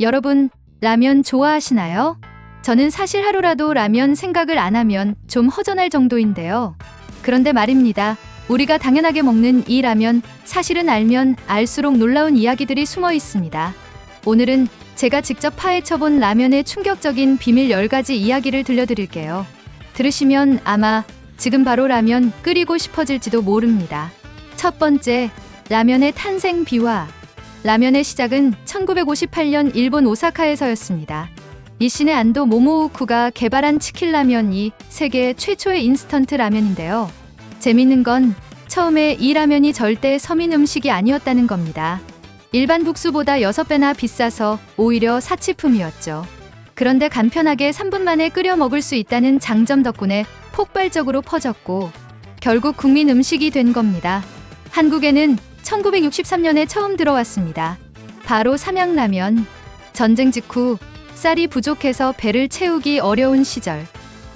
여러분, 라면 좋아하시나요? 저는 사실 하루라도 라면 생각을 안 하면 좀 허전할 정도인데요. 그런데 말입니다. 우리가 당연하게 먹는 이 라면, 사실은 알면 알수록 놀라운 이야기들이 숨어 있습니다. 오늘은 제가 직접 파헤쳐본 라면의 충격적인 비밀 10가지 이야기를 들려드릴게요. 들으시면 아마 지금 바로 라면 끓이고 싶어질지도 모릅니다. 첫 번째, 라면의 탄생 비화. 라면의 시작은 1958년 일본 오사카에서였습니다. 니시네 안도 모모우쿠가 개발한 치킨 라면이 세계 최초의 인스턴트 라면인데요. 재밌는 건 처음에 이 라면이 절대 서민 음식이 아니었다는 겁니다. 일반 국수보다 6배나 비싸서 오히려 사치품이었죠. 그런데 간편하게 3분 만에 끓여 먹을 수 있다는 장점 덕분에 폭발적으로 퍼졌고 결국 국민 음식이 된 겁니다. 한국에는 1963년에 처음 들어왔습니다. 바로 삼양라면. 전쟁 직후 쌀이 부족해서 배를 채우기 어려운 시절,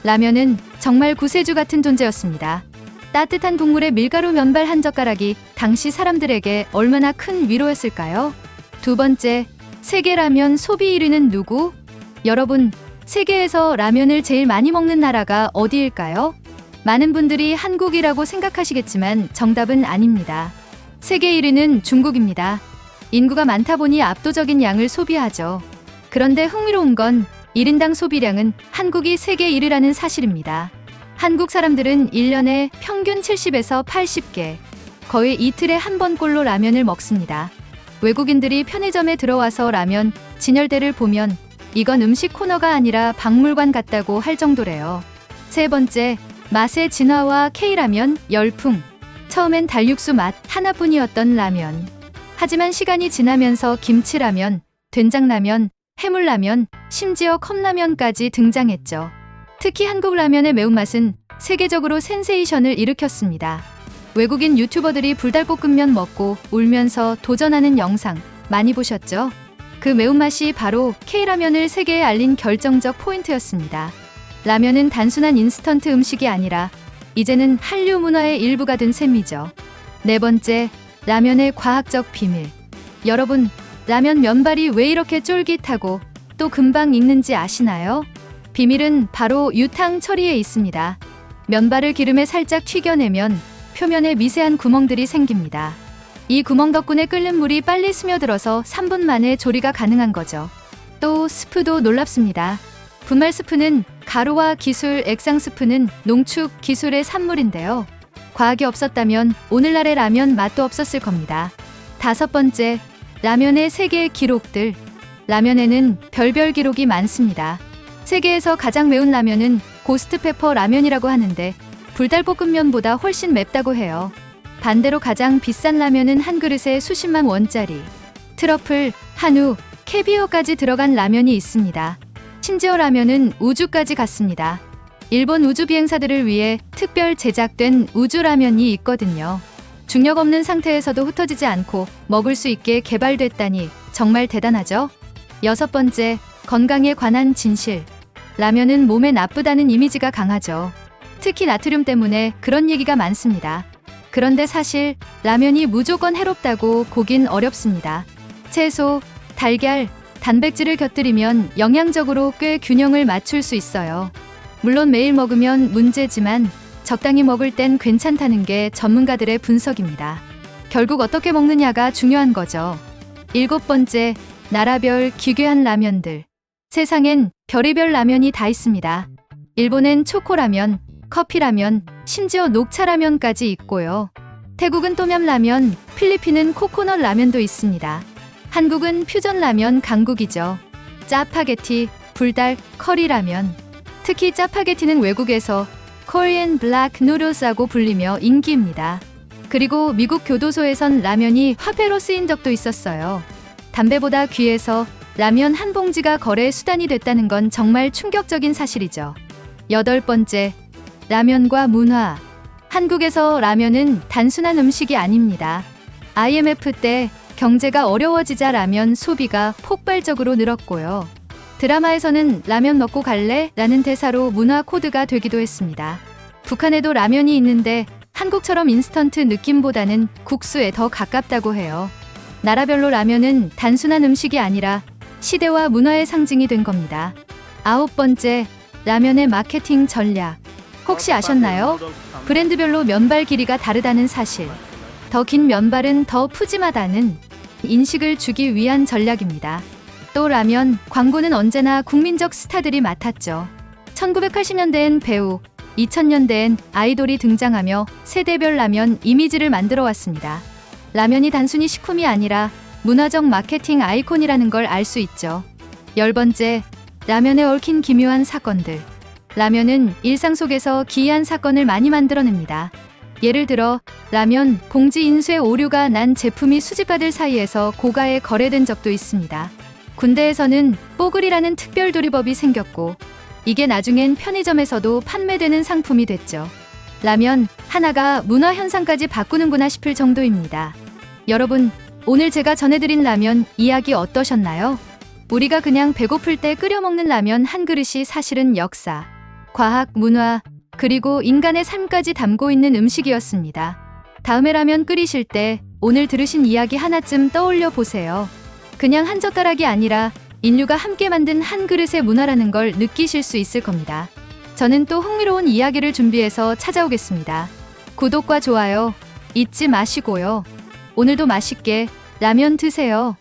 라면은 정말 구세주 같은 존재였습니다. 따뜻한 국물에 밀가루 면발 한 젓가락이 당시 사람들에게 얼마나 큰 위로였을까요? 두 번째, 세계 라면 소비 1위는 누구? 여러분, 세계에서 라면을 제일 많이 먹는 나라가 어디일까요? 많은 분들이 한국이라고 생각하시겠지만 정답은 아닙니다. 세계 1위는 중국입니다. 인구가 많다 보니 압도적인 양을 소비하죠. 그런데 흥미로운 건 1인당 소비량은 한국이 세계 1위라는 사실입니다. 한국 사람들은 1년에 평균 70에서 80개, 거의 이틀에 한 번꼴로 라면을 먹습니다. 외국인들이 편의점에 들어와서 라면 진열대를 보면 이건 음식 코너가 아니라 박물관 같다고 할 정도래요. 세 번째, 맛의 진화와 K라면 열풍. 처음엔 달육수 맛 하나뿐이었던 라면. 하지만 시간이 지나면서 김치라면, 된장라면, 해물라면, 심지어 컵라면까지 등장했죠. 특히 한국 라면의 매운맛은 세계적으로 센세이션을 일으켰습니다. 외국인 유튜버들이 불닭볶음면 먹고 울면서 도전하는 영상 많이 보셨죠? 그 매운맛이 바로 K라면을 세계에 알린 결정적 포인트였습니다. 라면은 단순한 인스턴트 음식이 아니라 이제는 한류 문화의 일부가 된 셈이죠. 네 번째, 라면의 과학적 비밀. 여러분, 라면 면발이 왜 이렇게 쫄깃하고 또 금방 익는지 아시나요? 비밀은 바로 유탕 처리에 있습니다. 면발을 기름에 살짝 튀겨내면 표면에 미세한 구멍들이 생깁니다. 이 구멍 덕분에 끓는 물이 빨리 스며들어서 3분 만에 조리가 가능한 거죠. 또 스프도 놀랍습니다. 분말 스프는 가루와 기술, 액상 스프는 농축 기술의 산물인데요. 과학이 없었다면 오늘날의 라면 맛도 없었을 겁니다. 다섯 번째, 라면의 세계 기록들. 라면에는 별별 기록이 많습니다. 세계에서 가장 매운 라면은 고스트페퍼 라면이라고 하는데 불닭볶음면보다 훨씬 맵다고 해요. 반대로 가장 비싼 라면은 한 그릇에 수십만 원짜리. 트러플, 한우, 캐비어까지 들어간 라면이 있습니다. 심지어 라면은 우주까지 갔습니다. 일본 우주 비행사들을 위해 특별 제작된 우주라면이 있거든요. 중력 없는 상태에서도 흩어지지 않고 먹을 수 있게 개발됐다니 정말 대단하죠? 여섯 번째, 건강에 관한 진실. 라면은 몸에 나쁘다는 이미지가 강하죠. 특히 나트륨 때문에 그런 얘기가 많습니다. 그런데 사실 라면이 무조건 해롭다고 보긴 어렵습니다. 채소, 달걀, 단백질을 곁들이면 영양적으로 꽤 균형을 맞출 수 있어요. 물론 매일 먹으면 문제지만 적당히 먹을 땐 괜찮다는 게 전문가들의 분석입니다. 결국 어떻게 먹느냐가 중요한 거죠. 일곱 번째, 나라별 기괴한 라면들. 세상엔 별의별 라면이 다 있습니다. 일본엔 초코라면, 커피라면, 심지어 녹차라면까지 있고요. 태국은 똠얌라면, 필리핀은 코코넛 라면도 있습니다. 한국은 퓨전 라면 강국이죠. 짜파게티, 불닭, 커리라면. 특히 짜파게티는 외국에서 코리안 블랙 누들스라고 불리며 인기입니다. 그리고 미국 교도소에선 라면이 화폐로 쓰인 적도 있었어요. 담배보다 귀해서 라면 한 봉지가 거래 수단이 됐다는 건 정말 충격적인 사실이죠. 여덟 번째, 라면과 문화. 한국에서 라면은 단순한 음식이 아닙니다. IMF 때 경제가 어려워지자 라면 소비가 폭발적으로 늘었고요. 드라마에서는 라면 먹고 갈래? 라는 대사로 문화 코드가 되기도 했습니다. 북한에도 라면이 있는데 한국처럼 인스턴트 느낌보다는 국수에 더 가깝다고 해요. 나라별로 라면은 단순한 음식이 아니라 시대와 문화의 상징이 된 겁니다. 9번째, 라면의 마케팅 전략. 혹시 아셨나요? 브랜드별로 면발 길이가 다르다는 사실. 더 긴 면발은 더 푸짐하다는 인식을 주기 위한 전략입니다. 또 라면 광고는 언제나 국민적 스타들이 맡았죠. 1980년대엔 배우, 2000년대엔 아이돌이 등장하며 세대별 라면 이미지를 만들어 왔습니다. 라면이 단순히 식품이 아니라 문화적 마케팅 아이콘이라는 걸 알 수 있죠. 10번째, 라면에 얽힌 기묘한 사건들. 라면은 일상 속에서 기이한 사건을 많이 만들어냅니다. 예를 들어 라면 봉지 인쇄 오류가 난 제품이 수집가들 사이에서 고가에 거래된 적도 있습니다. 군대에서는 뽀글이라는 특별 조리법이 생겼고 이게 나중엔 편의점에서도 판매되는 상품이 됐죠. 라면 하나가 문화 현상까지 바꾸는구나 싶을 정도입니다. 여러분, 오늘 제가 전해드린 라면 이야기 어떠셨나요? 우리가 그냥 배고플 때 끓여 먹는 라면 한 그릇이 사실은 역사, 과학, 문화, 그리고 인간의 삶까지 담고 있는 음식이었습니다. 다음에 라면 끓이실 때 오늘 들으신 이야기 하나쯤 떠올려 보세요. 그냥 한 젓가락이 아니라 인류가 함께 만든 한 그릇의 문화라는 걸 느끼실 수 있을 겁니다. 저는 또 흥미로운 이야기를 준비해서 찾아오겠습니다. 구독과 좋아요 잊지 마시고요. 오늘도 맛있게 라면 드세요.